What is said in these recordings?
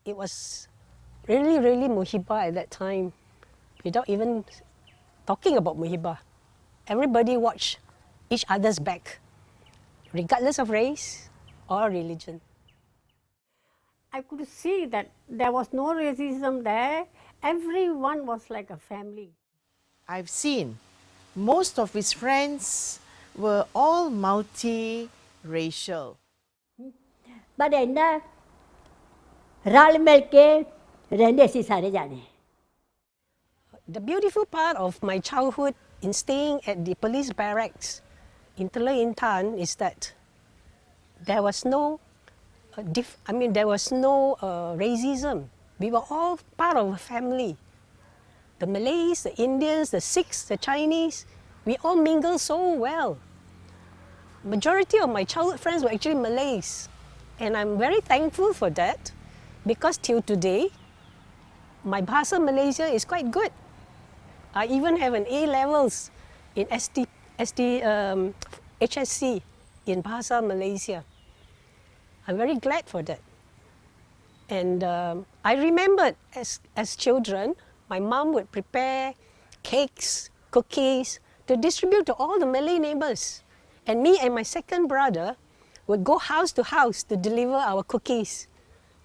It was really muhibbah at that time, without even talking about muhibbah. Everybody watched each other's back, regardless of race or religion. I could see that there was no racism there. Everyone was like a family. I've seen most of his friends were all multi-racial. But इन्ना रल मिल के रहंदे सी सारे जाने. The beautiful part of my childhood in staying at the police barracks in Teluk Intan is that there was no, racism. We were all part of a family. The Malays, the Indians, the Sikhs, the Chinese, we all mingled so well. Majority of my childhood friends were actually Malays, and I'm very thankful for that, because till today, my Bahasa Malaysia is quite good. I even have an A-levels in HSC in Bahasa Malaysia. I'm very glad for that. And I remembered as children, my mom would prepare cakes, cookies to distribute to all the Malay neighbors. And me and my second brother would go house to house to deliver our cookies.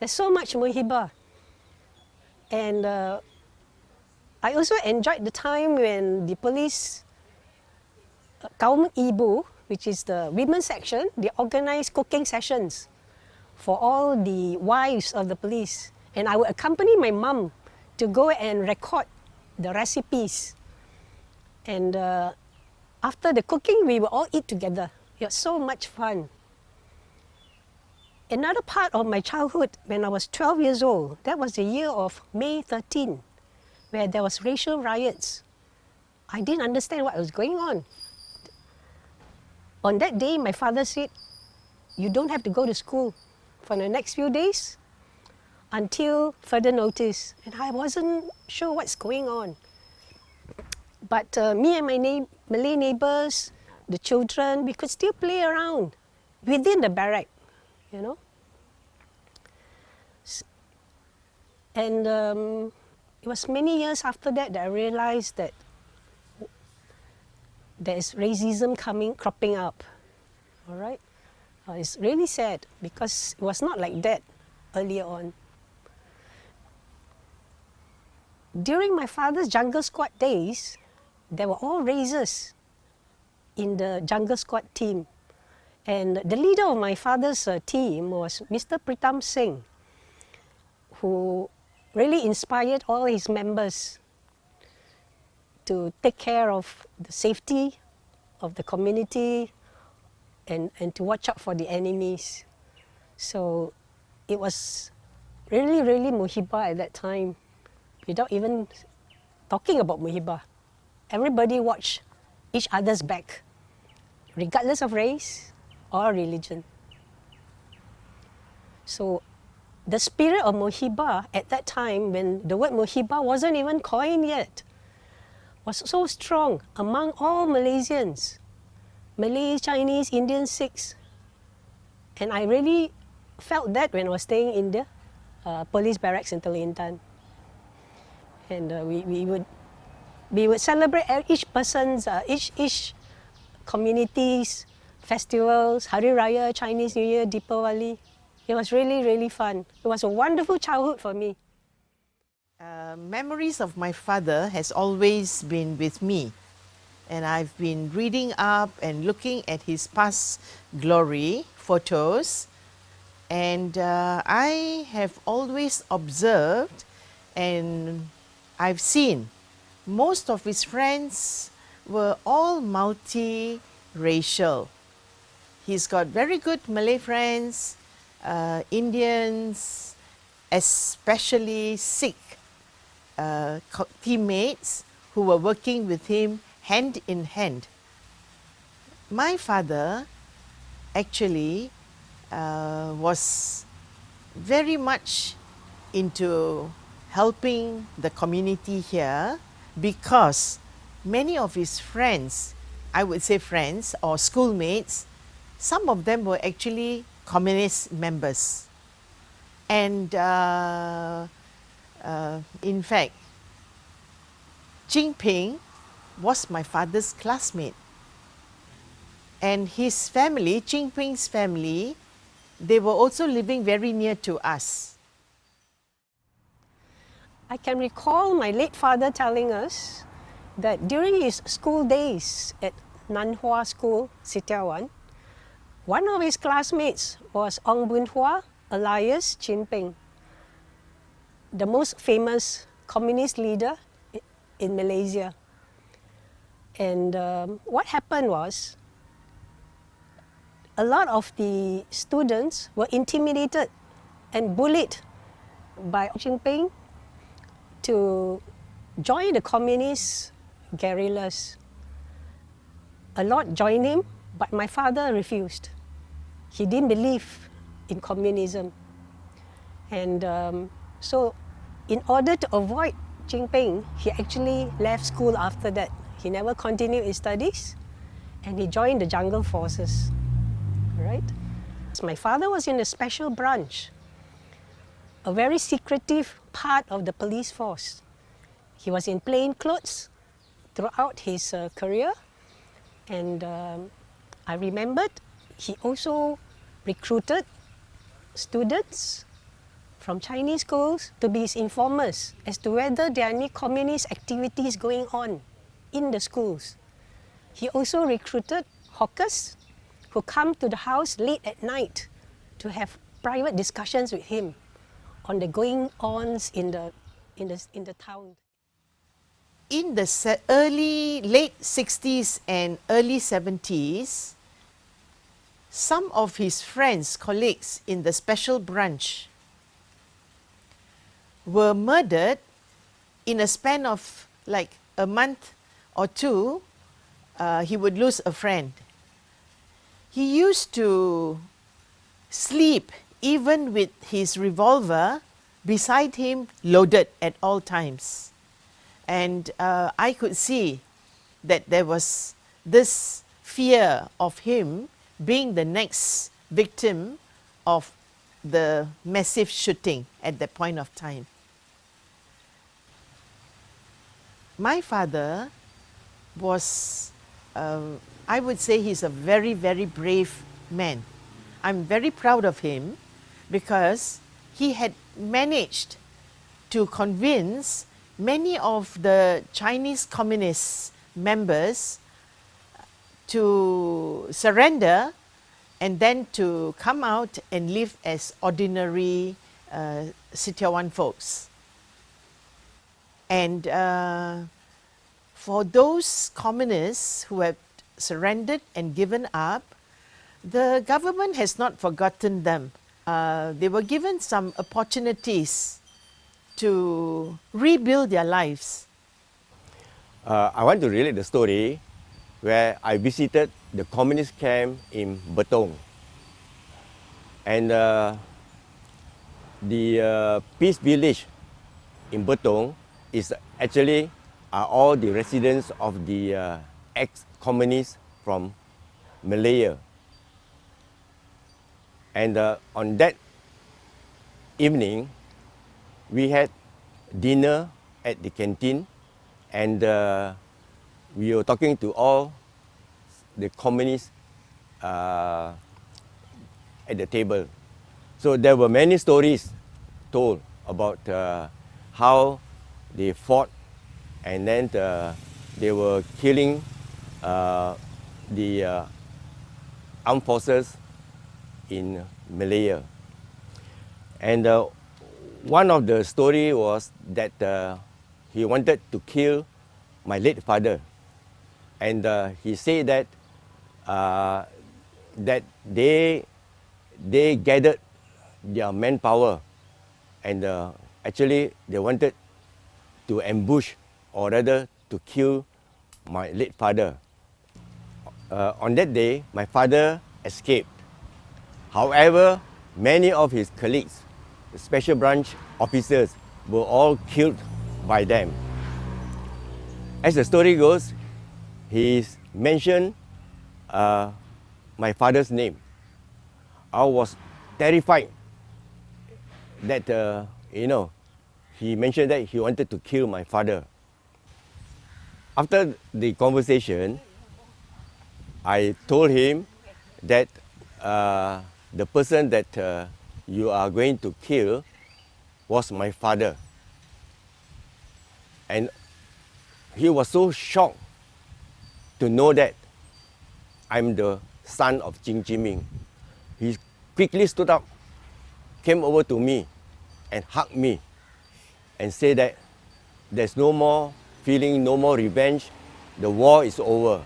There's so much muhibbah. And I also enjoyed the time when the police, Kaum Ibu, which is the women's section, they organized cooking sessions for all the wives of the police. And I would accompany my mom to go and record the recipes. And after the cooking, we would all eat together. It was so much fun. Another part of my childhood, when I was 12 years old, that was the year of May 13, where there was racial riots. I didn't understand what was going on. On that day, my father said, you don't have to go to school for the next few days until further notice. And I wasn't sure what's going on. But me and my Malay neighbors, the children, we could still play around within the barrack, you know. And it was many years after that I realized that there is racism cropping up, all right? It's really sad because it was not like that earlier on. During my father's jungle squad days, there were all races in the jungle squad team. And the leader of my father's team was Mr. Pritam Singh, who really inspired all his members to take care of the safety of the community and to watch out for the enemies. So it was really muhibbah at that time, without even talking about muhibbah. Everybody watched each other's back, regardless of race or religion. So the spirit of muhibbah at that time, when the word muhibbah wasn't even coined yet, was so strong among all Malaysians, Malays, Chinese, Indians, Sikhs. And I really felt that when I was staying in the police barracks in Teluk Intan. And we would celebrate each person's, each community's festivals, Hari Raya, Chinese New Year, Deepavali. It was really fun. It was a wonderful childhood for me. Memories of my father has always been with me, and I've been reading up and looking at his past glory photos, and I have always observed and I've seen most of his friends were all multi-racial. He's got very good Malay friends, Indians, especially Sikh teammates who were working with him hand in hand. My father actually was very much into helping the community here, because many of his friends, I would say friends or schoolmates, some of them were actually communist members. And in fact, Ching was my father's classmate. And his family, Ching family, they were also living very near to us. I can recall my late father telling us that during his school days at Nanhua School, Sitiawan, one of his classmates was Ong Boon Hua, alias Chin Peng, the most famous communist leader in Malaysia. And what happened was, a lot of the students were intimidated and bullied by Chin Peng to join the communist guerrillas. A lot joined him, but my father refused. He didn't believe in communism. And so in order to avoid Chin Peng, he actually left school after that. He never continued his studies, and he joined the jungle forces. Right? My father was in a special branch, a very secretive part of the police force. He was in plain clothes throughout his career, and I remembered he also recruited students from Chinese schools to be his informers as to whether there are any communist activities going on in the schools. He also recruited hawkers who come to the house late at night to have private discussions with him on the going-ons in the town. In the late 60s and early 70s, some of his friends, colleagues in the special branch were murdered in a span of like a month or two. He would lose a friend. He used to sleep even with his revolver beside him, loaded at all times. And I could see that there was this fear of him being the next victim of the massive shooting at that point of time. My father was, I would say he's a very, very brave man. I'm very proud of him because he had managed to convince many of the Chinese communist members to surrender and then to come out and live as ordinary Sitiawan folks. And for those communists who have surrendered and given up, the government has not forgotten them. They were given some opportunities to rebuild their lives. I want to relate the story where I visited the communist camp in Betong. And the Peace Village in Betong is actually all the residents of the ex-communists from Malaysia. And on that evening, we had dinner at the canteen, and we were talking to all the communists at the table. So there were many stories told about how they fought, and then they were killing the armed forces in Malaysia. And one of the story was that he wanted to kill my late father, and he said that that they gathered their manpower, and actually they wanted to ambush, or rather to kill my late father. On that day, my father escaped. However, many of his colleagues, the special branch officers, were all killed by them. As the story goes, he mentioned my father's name. I was terrified that, he mentioned that he wanted to kill my father. After the conversation, I told him that the person that you are going to kill was my father. And he was so shocked to know that I'm the son of Ching Ming. He quickly stood up, came over to me and hugged me and said that there's no more feeling, no more revenge, the war is over.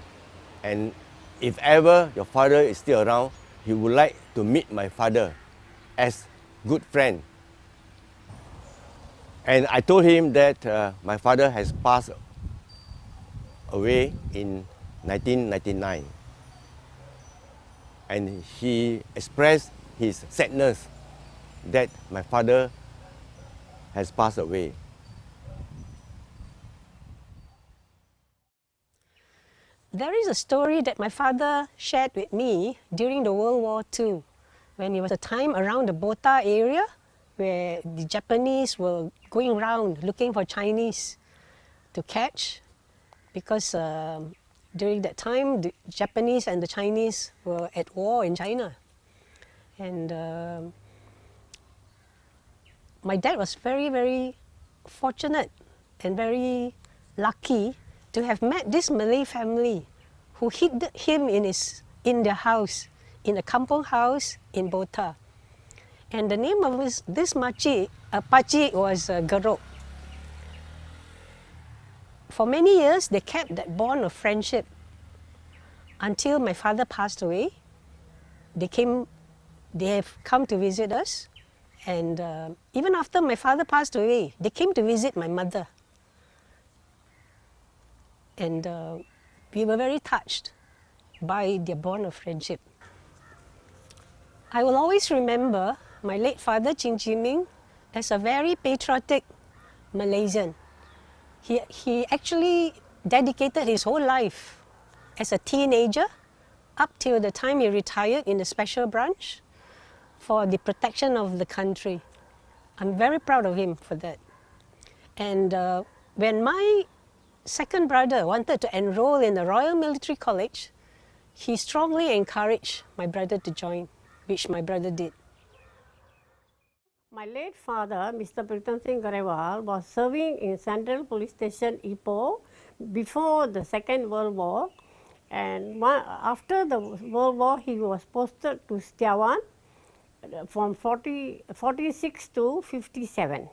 And if ever your father is still around, he would like to meet my father as good friend. And I told him that my father has passed away in 1999. And he expressed his sadness that my father has passed away. There is a story that my father shared with me during the World War II, when it was a time around the Bota area where the Japanese were going around looking for Chinese to catch, because during that time the Japanese and the Chinese were at war in China. And my dad was very, very fortunate and very lucky to have met this Malay family who hid him in their house, in a kampong house in Bota. And the name of this pakcik was Gerok. For many years, they kept that bond of friendship until my father passed away. They have come to visit us, and even after my father passed away, they came to visit my mother. And we were very touched by their bond of friendship. I will always remember my late father, Ching Ming, as a very patriotic Malaysian. He actually dedicated his whole life as a teenager up till the time he retired in the special branch for the protection of the country. I'm very proud of him for that. And when my second brother wanted to enroll in the Royal Military College, he strongly encouraged my brother to join, which my brother did. My late father, Mr. Pritam Singh Garewal, was serving in Central Police Station, Ipoh, before the Second World War. And after the World War, he was posted to Sitiawan from 46 to 57.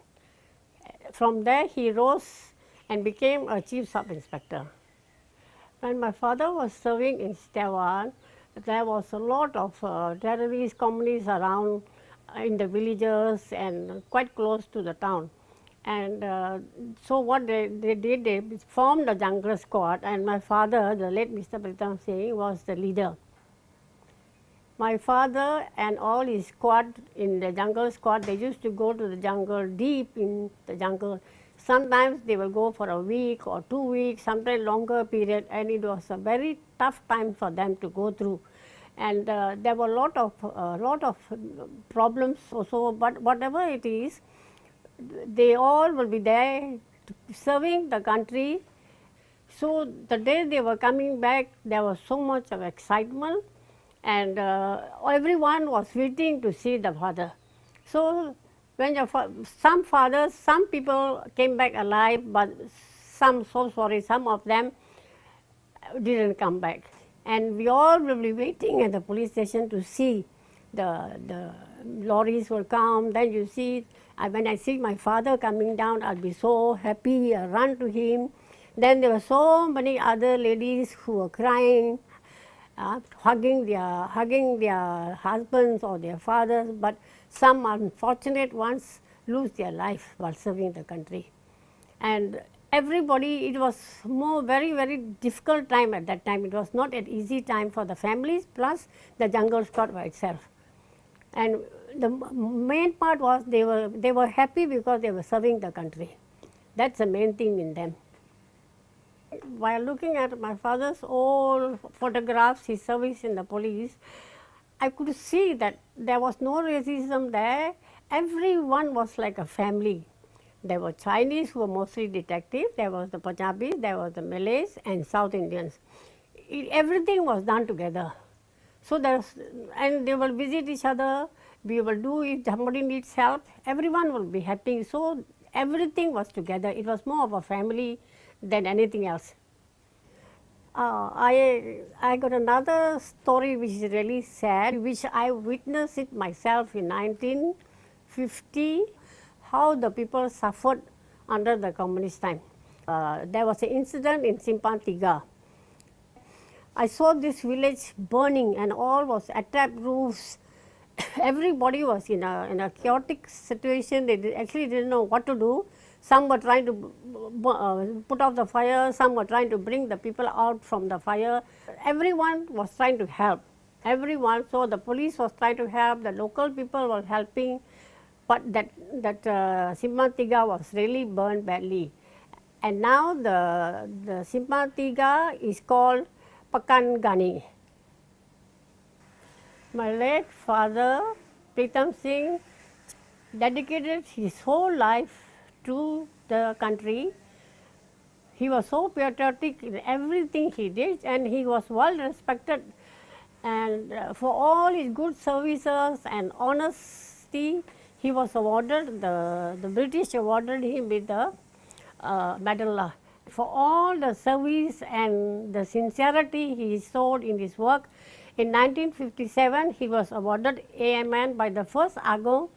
From there, he rose and became a chief sub-inspector. When my father was serving in Sitiawan, there was a lot of terrorist communists around in the villages and quite close to the town. And so what they did, they formed a jungle squad, and my father, the late Mr. Pritam Singh, was the leader. My father and all his squad in the jungle squad, they used to go to the jungle, deep in the jungle. Sometimes they will go for a week or 2 weeks, sometimes longer period, and it was a very tough time for them to go through. And there were a lot of problems also, but whatever it is, they all will be there serving the country. So the day they were coming back, there was so much of excitement, and everyone was waiting to see the father. So when some people came back alive, but some of them didn't come back. And we all will be waiting at the police station to see the lorries will come. Then you see, when I see my father coming down, I'll be so happy, I'll run to him. Then there were so many other ladies who were crying, hugging their husbands or their fathers, but some unfortunate ones lose their life while serving the country. And everybody, it was very, very difficult time at that time. It was not an easy time for the families, plus the jungle squad by itself. And the main part was they were happy because they were serving the country. That's the main thing in them. While looking at my father's old photographs, his service in the police, I could see that there was no racism there. everyone was like a family. There were Chinese who were mostly detectives, there was the Punjabis, there was the Malays and South Indians. Everything was done together. So and they will visit each other, we will do if somebody needs help, everyone will be happy. So everything was together. It was more of a family than anything else. I got another story which is really sad, which I witnessed it myself in 1950, how the people suffered under the communist time. There was an incident in Simpang Tiga. I saw this village burning and all was attrapped roofs. Everybody was in a chaotic situation. They actually didn't know what to do. Some were trying to put out the fire, some were trying to bring the people out from the fire. Everyone was trying to help. Everyone, so the police was trying to help, the local people were helping, but that Simpang Tiga was really burned badly. And now the Simpang Tiga is called Pekan Gani. My late father, Pritam Singh, dedicated his whole life to the country. He was so patriotic in everything he did, and he was well respected. And for all his good services and honesty, he was awarded, the British awarded him with the medal. For all the service and the sincerity he showed in his work, in 1957 he was awarded AMN by the first Agong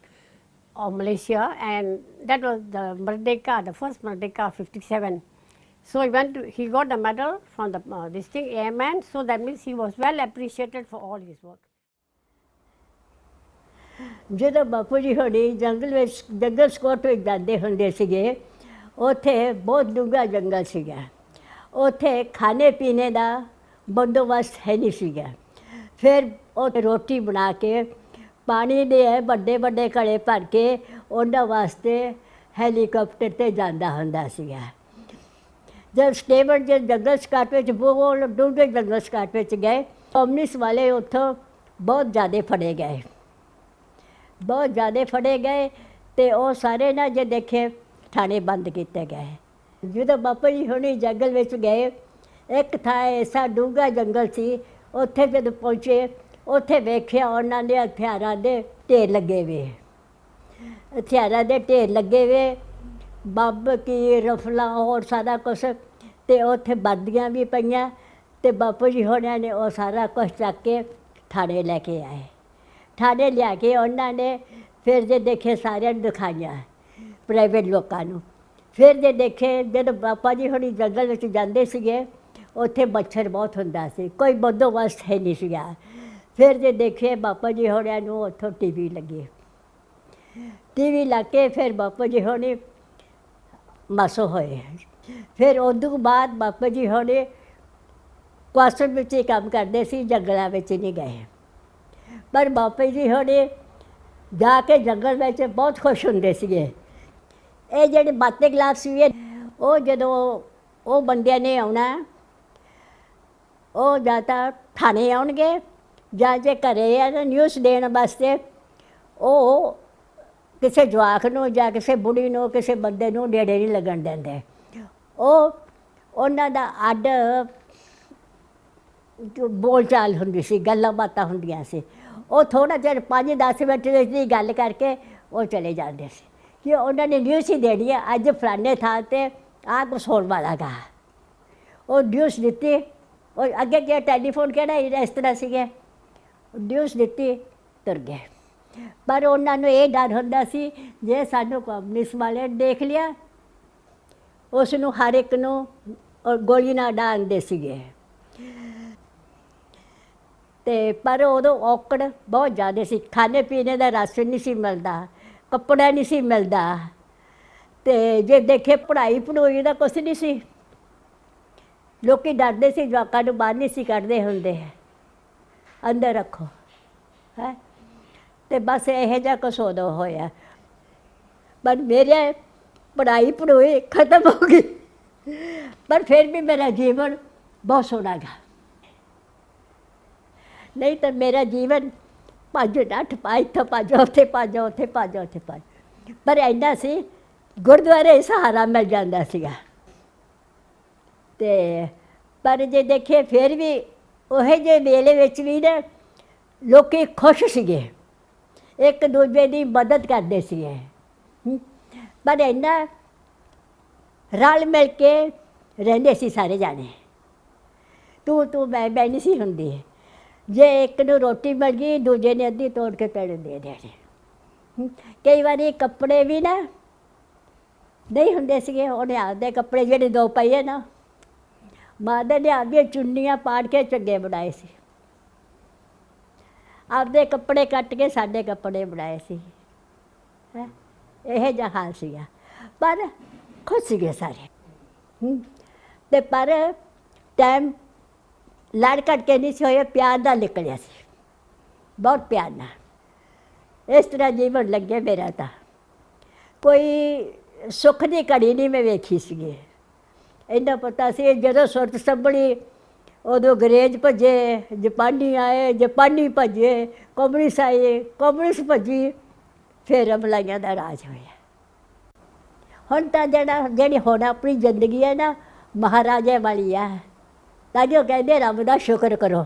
of Malaysia, and that was the Merdeka, the first Merdeka 57. So he got the medal from the this thing AMN, so that means he was well appreciated for all his work. ਜਦੋਂ ਬਾਪੂ ਜੀ ਹੋਣੀ ਜੰਗਲ Scott ਵਿੱਚ ਜਾਂਦੇ ਹੁੰਦੇ ਸੀਗੇ, ਉੱਥੇ ਬਹੁਤ ਡੂੰਘਾ ਜੰਗਲ ਸੀਗਾ, ਉੱਥੇ ਖਾਣੇ ਪੀਣੇ ਦਾ ਬੰਦੋਬਸਤ ਹੈ ਨਹੀਂ ਸੀਗਾ। ਫਿਰ ਉਹ ਰੋਟੀ ਬਣਾ ਕੇ ਪਾਣੀ ਦੇ ਵੱਡੇ ਵੱਡੇ ਘੜੇ ਭਰ ਕੇ ਉਹਨਾਂ ਵਾਸਤੇ ਹੈਲੀਕਾਪਟਰ 'ਤੇ ਜਾਂਦਾ ਹੁੰਦਾ ਸੀਗਾ। ਜਦ ਸਟੇਬਲ ਜੇ ਜੰਗਲ ਸਕਾਟ ਵਿੱਚ ਬਹੁਤ ਡੂੰਘੇ ਜੰਗਲ ਸਕਾਟ ਵਿੱਚ ਗਏ, ਕਮਿਊਨਿਸਟ ਵਾਲੇ ਉੱਥੋਂ ਬਹੁਤ ਜ਼ਿਆਦਾ ਫੜੇ ਗਏ, ਬਹੁਤ ਜ਼ਿਆਦਾ ਫੜੇ ਗਏ, ਅਤੇ ਉਹ ਸਾਰੇ ਨਾ ਜੇ ਦੇਖੇ ਥਾਣੇ ਬੰਦ ਕੀਤੇ ਗਏ। ਜਦੋਂ ਬਾਪੂ ਜੀ ਹੁਣੀ ਜੰਗਲ ਵਿੱਚ ਗਏ, ਇੱਕ ਥਾਂ ਐਸਾ ਡੂੰਘਾ ਜੰਗਲ ਸੀ, ਉੱਥੇ ਜਦੋਂ ਪਹੁੰਚੇ, ਉੱਥੇ ਵੇਖਿਆ ਉਹਨਾਂ ਦੇ ਹਥਿਆਰਾਂ ਦੇ ਢੇਰ ਲੱਗੇ ਵੇ, ਹਥਿਆਰਾਂ ਦੇ ਢੇਰ ਲੱਗੇ ਵੇ, ਬੰਬ ਕੀ ਰਫਲਾਂ ਹੋਰ ਸਾਰਾ ਕੁਛ, ਅਤੇ ਉੱਥੇ ਵਰਦੀਆਂ ਵੀ ਪਈਆਂ, ਅਤੇ ਬਾਪੂ ਜੀ ਹੋਣਾਂ ਨੇ ਉਹ ਸਾਰਾ ਕੁਛ ਚੱਕ ਕੇ ਥਾਣੇ ਲੈ ਕੇ ਆਏ। ਥਾਣੇ ਲਿਆ ਕੇ ਉਹਨਾਂ ਨੇ ਫਿਰ ਜੇ ਦੇਖੇ ਸਾਰਿਆਂ ਨੂੰ ਦਿਖਾਈਆਂ, ਪ੍ਰਾਈਵੇਟ ਲੋਕਾਂ ਨੂੰ। ਫਿਰ ਜੇ ਦੇਖੇ ਜਦੋਂ ਬਾਪਾ ਜੀ ਹੁਣੀ ਜੰਗਲ ਵਿੱਚ ਜਾਂਦੇ ਸੀਗੇ, ਉੱਥੇ ਮੱਛਰ ਬਹੁਤ ਹੁੰਦਾ ਸੀ, ਕੋਈ ਬੰਦੋਬਸਤ ਹੈ ਨਹੀਂ ਸੀਗਾ। ਫਿਰ ਜੇ ਦੇਖੇ ਬਾਪਾ ਜੀ ਹੋਣਿਆਂ ਨੂੰ ਉੱਥੋਂ TV ਲੱਗੇ, TV ਲੱਗ ਕੇ ਫਿਰ ਬਾਪਾ ਜੀ ਹੋਣੀ ਮਸੋ ਹੋਏ। ਫਿਰ ਉਦੋਂ ਬਾਅਦ ਬਾਪਾ ਜੀ ਹੋਣੀ ਕੁਆਸਨ ਵਿੱਚ ਹੀ ਕੰਮ ਕਰਦੇ ਸੀ, ਜੰਗਲਾਂ ਵਿੱਚ ਨਹੀਂ ਗਏ। ਪਰ ਬਾਪਾ ਜੀ ਹੋਣੀ ਜਾ ਕੇ ਜੰਗਲ ਵਿੱਚ ਬਹੁਤ ਖੁਸ਼ ਹੁੰਦੇ ਸੀਗੇ। ਇਹ ਜਿਹੜੇ ਬਾਤੇ ਗਲਾਸ ਸੀਗੇ, ਉਹ ਜਦੋਂ ਉਹ ਬੰਦਿਆਂ ਨੇ ਆਉਣਾ, ਉਹ ਜਾਂ ਤਾਂ ਥਾਣੇ ਆਉਣਗੇ ਜਾਂ ਜੇ ਘਰੇ ਆ ਨਿਊਜ਼ ਦੇਣ ਵਾਸਤੇ, ਉਹ ਕਿਸੇ ਜਵਾਕ ਨੂੰ ਜਾਂ ਕਿਸੇ ਬੁੜੀ ਨੂੰ ਕਿਸੇ ਬੰਦੇ ਨੂੰ ਨੇੜੇ ਨਹੀਂ ਲੱਗਣ ਦਿੰਦੇ। ਉਹ ਉਹਨਾਂ ਦਾ ਅੱਡ ਬੋਲ ਚਾਲ ਹੁੰਦੀ ਸੀ, ਗੱਲਾਂ ਬਾਤਾਂ ਹੁੰਦੀਆਂ ਸੀ। ਉਹ ਥੋੜ੍ਹਾ ਚਿਰ 5-10 ਮਿੰਟ ਦੀ ਗੱਲ ਕਰਕੇ ਉਹ ਚਲੇ ਜਾਂਦੇ ਸੀ ਕਿ ਉਹਨਾਂ ਨੇ ਨਿਊਜ਼ ਹੀ ਦੇਣੀ ਹੈ, ਅੱਜ ਫਲਾਣੇ ਥਾਂ 'ਤੇ ਆਹ ਕੁਛ ਹੋਣ ਵਾਲਾ ਗਾ। ਉਹ ਨਿਊਜ਼ ਦਿੱਤੀ, ਉਹ ਅੱਗੇ ਗਿਆ ਟੈਲੀਫੋਨ ਕਿਹੜਾ ਇਸ ਤਰ੍ਹਾਂ ਸੀਗੇ, ਨਿਊਜ਼ ਦਿੱਤੀ, ਤੁਰ ਗਏ। ਪਰ ਉਹਨਾਂ ਨੂੰ ਇਹ ਡਰ ਹੁੰਦਾ ਸੀ ਜੇ ਸਾਨੂੰ ਕਮਿਊਨਿਸਟ ਵਾਲੇ ਦੇਖ ਲਿਆ, ਉਸ ਨੂੰ ਹਰ ਇੱਕ ਨੂੰ ਗੋਲੀ ਨਾਲ ਡਾਂਗਦੇ ਸੀਗੇ। ਅਤੇ ਪਰ ਉਦੋਂ ਔਕੜ ਬਹੁਤ ਜ਼ਿਆਦਾ ਸੀ, ਖਾਣੇ ਪੀਣੇ ਦਾ ਰਾਸ਼ਨ ਨਹੀਂ ਸੀ ਮਿਲਦਾ, ਕੱਪੜਾ ਨਹੀਂ ਸੀ ਮਿਲਦਾ, ਅਤੇ ਜੇ ਦੇਖੇ ਪੜ੍ਹਾਈ ਦਾ ਕੁਛ ਨਹੀਂ ਸੀ। ਲੋਕ ਡਰਦੇ ਸੀ, ਜਵਾਕਾਂ ਨੂੰ ਬਾਹਰ ਨਹੀਂ ਸੀ ਕੱਢਦੇ ਹੁੰਦੇ, ਅੰਦਰ ਰੱਖੋ ਹੈ। ਅਤੇ ਬਸ ਇਹੋ ਜਿਹਾ ਕੁਛ ਉਦੋਂ ਹੋਇਆ। ਪਰ ਮੇਰੇ ਪੜ੍ਹਾਈ ਖਤਮ ਹੋ ਗਈ, ਪਰ ਫਿਰ ਵੀ ਮੇਰਾ ਜੀਵਨ ਬਹੁਤ ਸੋਹਣਾ ਗਾ। ਨਹੀਂ ਤਾਂ ਮੇਰਾ ਜੀਵਨ ਭੱਜ ਨੱਠ ਪਾ, ਇੱਥੋਂ ਭੱਜ, ਉੱਥੇ ਭੱਜ, ਉੱਥੇ ਭੱਜ, ਉੱਥੇ ਭੱਜ। ਪਰ ਇੰਨਾ ਸੀ ਗੁਰਦੁਆਰੇ ਸਹਾਰਾ ਮਿਲ ਜਾਂਦਾ ਸੀਗਾ। ਅਤੇ ਪਰ ਜੇ ਦੇਖੀਏ ਫਿਰ ਵੀ ਉਹੋ ਜਿਹੇ ਵੇਲੇ ਵਿੱਚ ਵੀ ਨਾ ਲੋਕ ਖੁਸ਼ ਸੀਗੇ, ਇੱਕ ਦੂਜੇ ਦੀ ਮਦਦ ਕਰਦੇ ਸੀਗੇ। ਪਰ ਇੰਨਾ ਰਲ ਮਿਲ ਕੇ ਰਹਿੰਦੇ ਸੀ ਸਾਰੇ ਜਾਣੇ, ਤੂੰ ਮੈਂ ਨਹੀਂ ਸੀ ਹੁੰਦੀ। ਜੇ ਇੱਕ ਨੂੰ ਰੋਟੀ ਮਿਲ ਗਈ ਦੂਜੇ ਨੇ ਅੱਧੀ ਤੋੜ ਕੇ ਤੈਨੂੰ ਦੇ ਦੇਣੀ। ਕਈ ਵਾਰੀ ਕੱਪੜੇ ਵੀ ਨਾ ਨਹੀਂ ਹੁੰਦੇ ਸੀਗੇ, ਉਹਨੇ ਆਪਦੇ ਕੱਪੜੇ ਜਿਹੜੇ 2 ਪਈਏ ਨਾ, ਮਾਤਾ ਨੇ ਆਪਦੀਆਂ ਚੁੰਨੀਆਂ ਪਾੜ ਕੇ ਚੰਗੇ ਬਣਾਏ ਸੀ, ਆਪਦੇ ਕੱਪੜੇ ਕੱਟ ਕੇ ਸਾਡੇ ਕੱਪੜੇ ਬਣਾਏ ਸੀ। ਇਹੋ ਜਿਹਾ ਹਾਲ ਸੀਗਾ, ਪਰ ਖੁਸ਼ ਸੀਗੇ ਸਾਰੇ। ਅਤੇ ਪਰ ਟਾਈਮ ਲੜ ਘਟ ਕੇ ਨਹੀਂ ਸੀ ਹੋਇਆ, ਪਿਆਰ ਨਾਲ ਨਿਕਲਿਆ ਸੀ, ਬਹੁਤ ਪਿਆਰ ਨਾਲ। ਇਸ ਤਰ੍ਹਾਂ ਜੀਵਨ ਲੱਗੇ ਮੇਰਾ। ਤਾਂ ਕੋਈ ਸੁੱਖ ਦੀ ਘੜੀ ਨਹੀਂ ਮੈਂ ਵੇਖੀ ਸੀਗੀ। ਇੰਨਾ ਪਤਾ ਸੀ ਜਦੋਂ ਸੁਰਤ ਸੰਭਲੀ ਉਦੋਂ ਅੰਗਰੇਜ਼ ਭੱਜੇ, ਜਾਪਾਨੀ ਆਏ, ਜਾਪਾਨੀ ਭੱਜੇ, ਕਮਿਊਨਿਸਟ ਆਏ, ਕਮਿਊਨਿਸਟ ਭੱਜੀ, ਫਿਰ ਮਲਾਈਆਂ ਦਾ ਰਾਜ ਹੋਇਆ। ਹੁਣ ਤਾਂ ਜਿਹੜੀ ਹੁਣ ਆਪਣੀ ਜ਼ਿੰਦਗੀ ਹੈ ਨਾ, ਮਹਾਰਾਜੇ ਵਾਲੀ ਆ। ਤਾਂ ਜੋ ਕਹਿੰਦੇ ਰੱਬ ਦਾ ਸ਼ੁਕਰ ਕਰੋ।